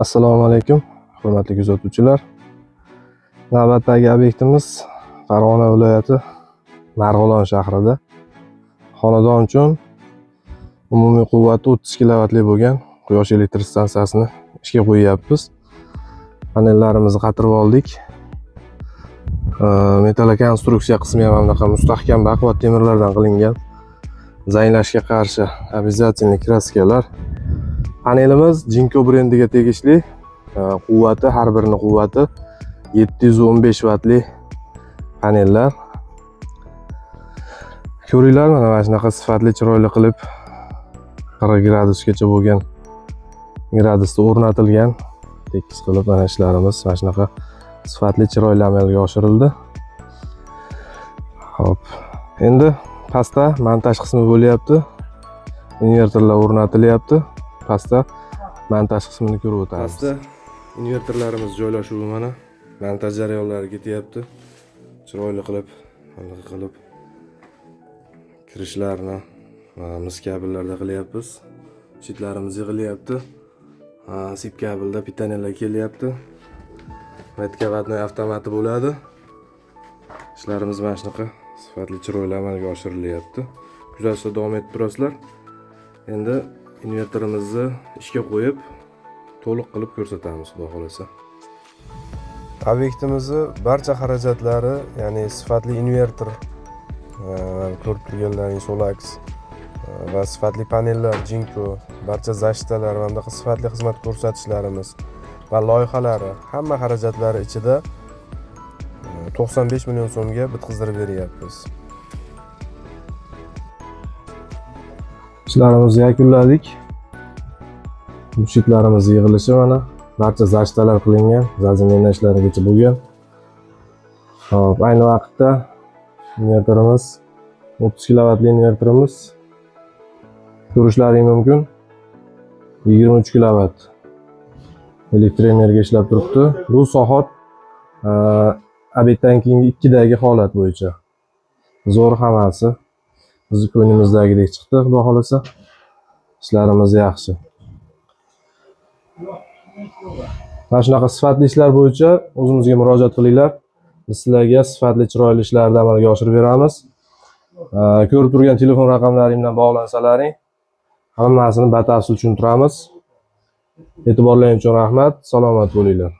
Assalomu alaykum, hurmatli kuzatuvchilar. Navbatdagi obyektimiz Farg'ona viloyati Marg'ilon shahrida. Xonadon uchun umumiy quvvati 30 kilovatli bo'lgan quyosh elektr stansiyasini ishga qo'yapmiz. Panellarimizni qatirib oldik. Metall konstruksiya qismi ham bunaqa mustahkam baquvvat temirlardan qilingan. Zanglashga qarshi обязательный kraskalar. Panelimiz Jinko brendiga tegishli. Quvvati, har birini quvvati 715 vatli panellar. Ko'ringlar, mana shunaqa sifatli, chiroyli qilib 40 gradusgacha bo'lgan gradusda o'rnatilgan. Tekis qilib mana ishlarimiz mana shunaqa sifatli, chiroyli amalga oshirildi. Xo'p, endi pastda montaj qismi bo'lyapti. Invertorlar o'rnatilyapti. Pastda montaj qismini ko'rib o'tamiz. Pastda invertorlarimiz joylashuvi mana montaj jarayonlari ketyapti. Chiroyli qilib kirishlarni mis kabellarda qilyapmiz. Shitlarimiz yig'ilyapti. Sip kabelda pitaniyalar kelyapti. Metkavatning avtomati bo'ladi. Ishlarimiz mana shunaqa sifatli, chiroyli amalga oshirilyapti. Kuzatishda davom etib turasizlar. Endi invertorimizni ishga qo'yib to'liq qilib ko'rsatamiz, xudo xolasa. Obyektimizni barcha xarajatlari, ya'ni sifatli invertor, ko'rib turganlaring Solax va sifatli panellar Jinko, barcha zashtalar va bunday sifatli xizmat ko'rsatishlarimiz va loyihalari, hamma xarajatlari ichida 95 million so'mga bitkazdirib beryapmiz. İşlerimizni yakunladik. Mushitlarimiz yig'ilishi mana barcha zashtalar qilingan, zazinlanish ishlarigacha bo'lgan. Hop, ayni vaqtda invertorimiz 30 kilovatli invertorimiz. Ko'rishlaring mumkin. 23 kilovat elektr energiya ishlab turibdi. Bu soat obyektdan keyingi 2dagi holat bo'yicha. Zo'r hammasi bizni ko'nglimizdagidek chiqdi, xudo xolasa. Ishlarimiz yaxshi. Mana shunaqa sifatli ishlar bo'yicha o'zimizga murojaat qilinglar. Biz sizlarga sifatli, chiroyli ishlarni amalga oshirib beramiz. Ko'rib turgan telefon raqamlaringdan bog'lansalaring, hammasini batafsil tushuntiramiz. E'tiborlaringiz uchun rahmat. Salomat bo'linglar.